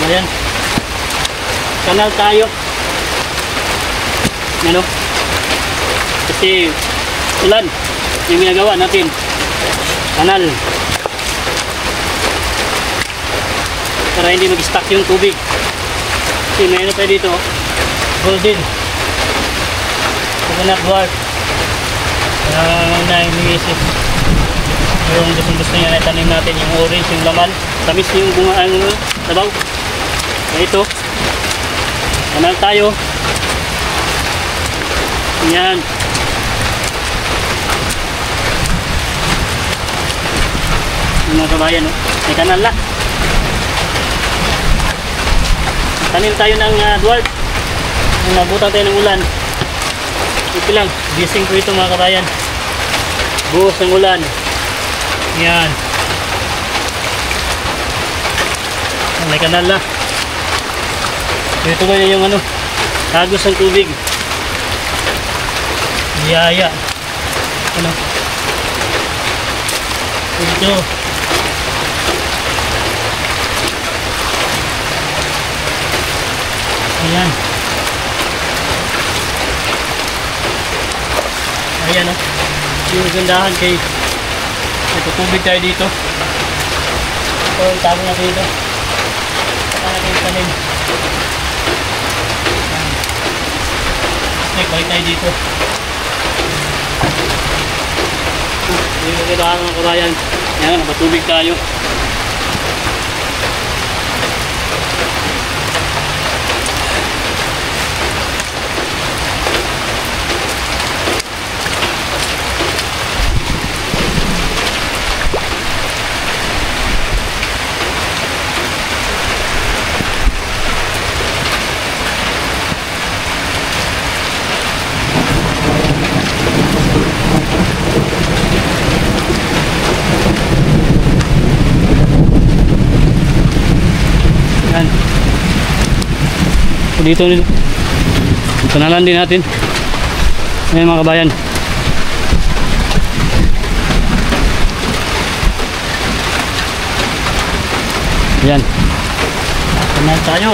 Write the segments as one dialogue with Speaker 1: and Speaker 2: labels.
Speaker 1: Ayan. Kanal tayo. Ano? Kasi ulan yung ginagawa natin. Kanal. Para hindi mag-stuck yung tubig. Kasi mayroon tayo dito. Golden. Coconut dwarf. Na iniisip. Yung gusto niya na tanim natin yung orange, yung laman. Tamis yung bunga ang sabaw. Na ito. Kanal tayo. Yan. Yung mga kabayan, no? May kanal na. Tanim tayo ng dwarf. Nabutan tayo ng ulan. Ito lang. Gising ko ito mga kabayan. Buhos ng ulan. Yan. May kanal na. Ito ba yung ano? Tagos ng tubig. Yaya. Ano? Ito. Ayan. Ayan o. Yung gandahan kay ito tubig tayo dito. Ito ang tago natin dito. Saka natin yung tanim. Snake, balik tayo dito. Yung gandahan mga kabayan. Ayan, napatubig tayo. Dito kanalan din natin. Ayan mga kabayan. Ayan. Kanal tayo.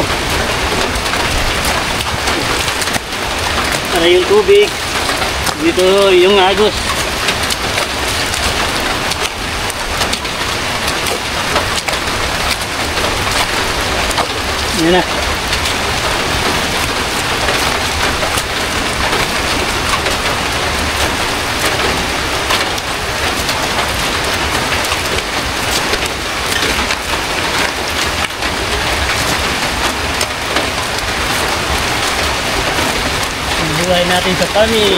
Speaker 1: Para yung tubig. Dito yung agos. Ayan na. Buhay natin sa kami.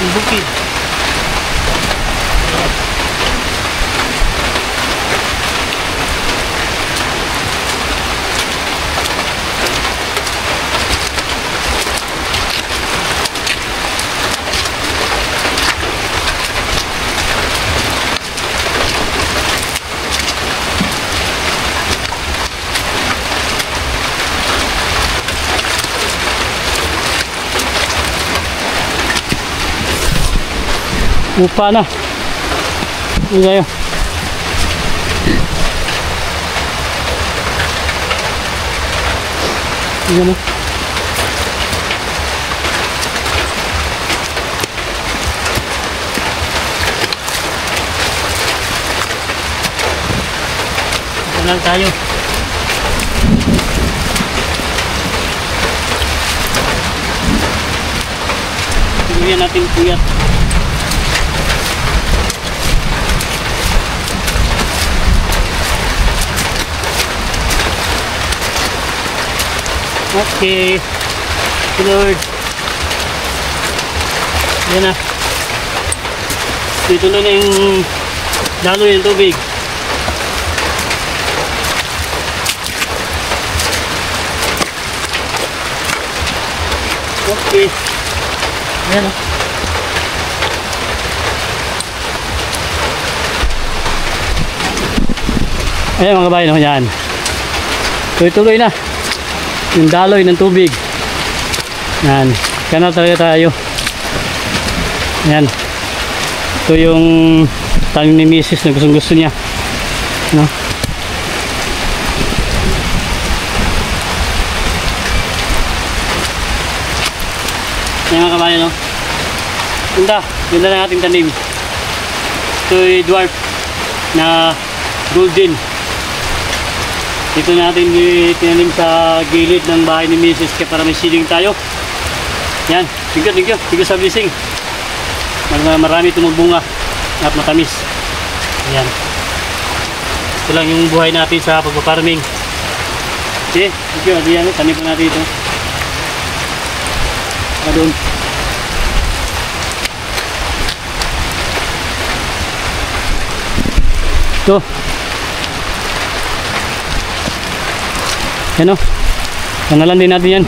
Speaker 1: Ang bukid. Upa na. Ini tayo. Ini mo. Kanal tayo. Tingnan natin puyat. Okay. Lord. Yan na. Ituloy na yung daloy ng tubig. Okay. Ayan o. Ayan mga kabayan o. Yan. Tuloy-tuloy na. Yung daloy ng tubig. Yan. Kanal talaga tayo. Yan. Ito yung tanim ni Mrs. na gustong-gusto niya. No? Yan mga kabayan, no? Ganda na ating tanim. Ito yung dwarf na golden. Dito natin tinanim sa gilid ng bahay ni Mrs. kaya para may siling tayo. Yan, thank you sa blessing. Marami tumubunga at matamis. Yan. Ito lang yung buhay natin sa pagpaparming. Okay, thank you. Ayan, tanim po natin ito. Doon. Ito. Yan o. Kanalan din natin yan.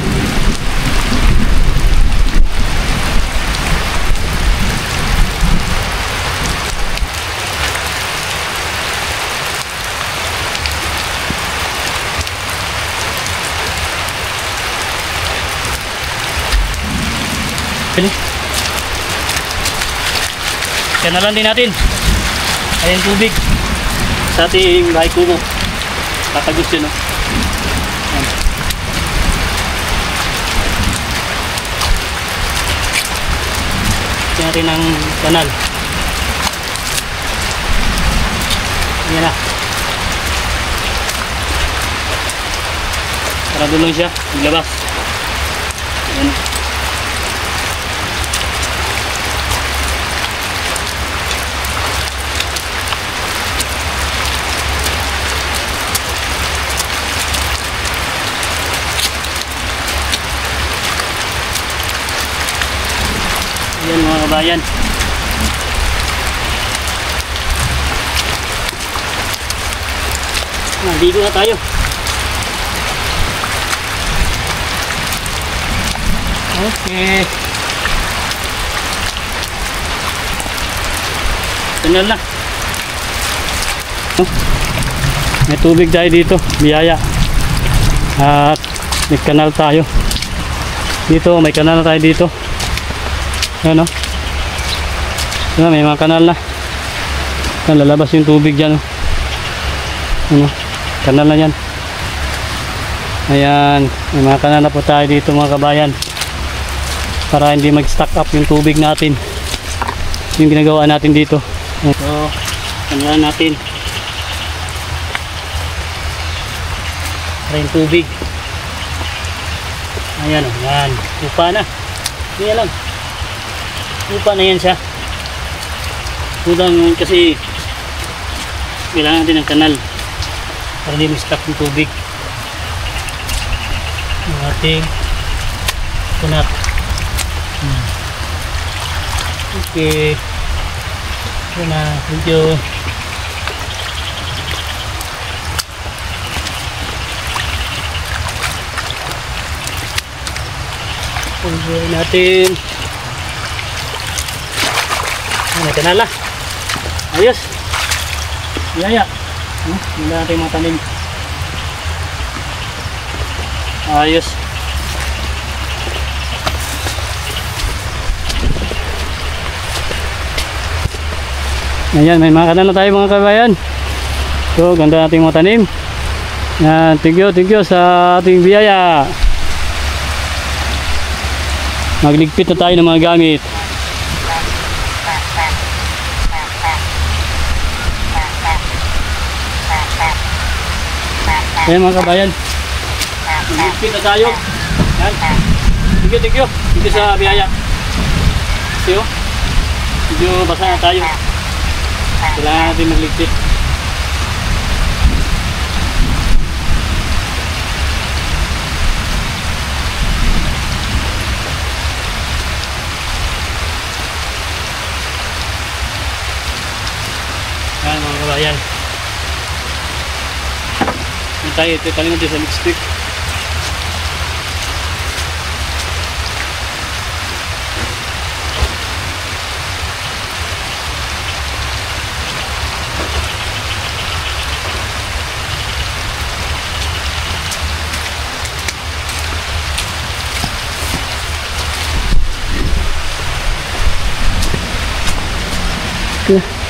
Speaker 1: Kanalan din natin. Ayan tubig sa ating bahay kubo. Tatagos yun, no? Ito natin ang kanal. Ayan na. Para doon lang siya maglabas. Ayan na. Ayan mga kabayan. Naligo na tayo. Okay. Ganyan na. May tubig tayo dito. Biyaya. At may kanal tayo. Dito may kanal na tayo dito. Ayan o. Ayan, may mga kanal na. Ayan, lalabas yung tubig dyan o. Ano, kanal na yan. Ayan, may mga kanal na po tayo dito mga kabayan. Para hindi mag-stock up yung tubig natin. Yung ginagawa natin dito. So, kanal natin. Para yung tubig. Ayan o, yan. Lupa na. Yan lang. Lupa na yan siya. Udang kasi kailangan natin ng kanal para hindi ma-stock yung tubig. Ang ating kunat. Okay. Ito na. Thank you. Pagbuhay natin. May kanala. Ayos. Yaya. Hindi natin mga tanim. Ayos. Ayan, may mga kanala tayo mga kabayan. So, ganda natin mga tanim. Yan, thank you sa ating biyaya. Magligpit na tayo ng mga gamit. Ayan mga kabayan, magligpit na tayo. Yan. Thank you sa biyaya. See you. Medyo basa na tayo. Kailangan natin magligpit. tayo. Ito kalimutan sa lipstick.
Speaker 2: Okay.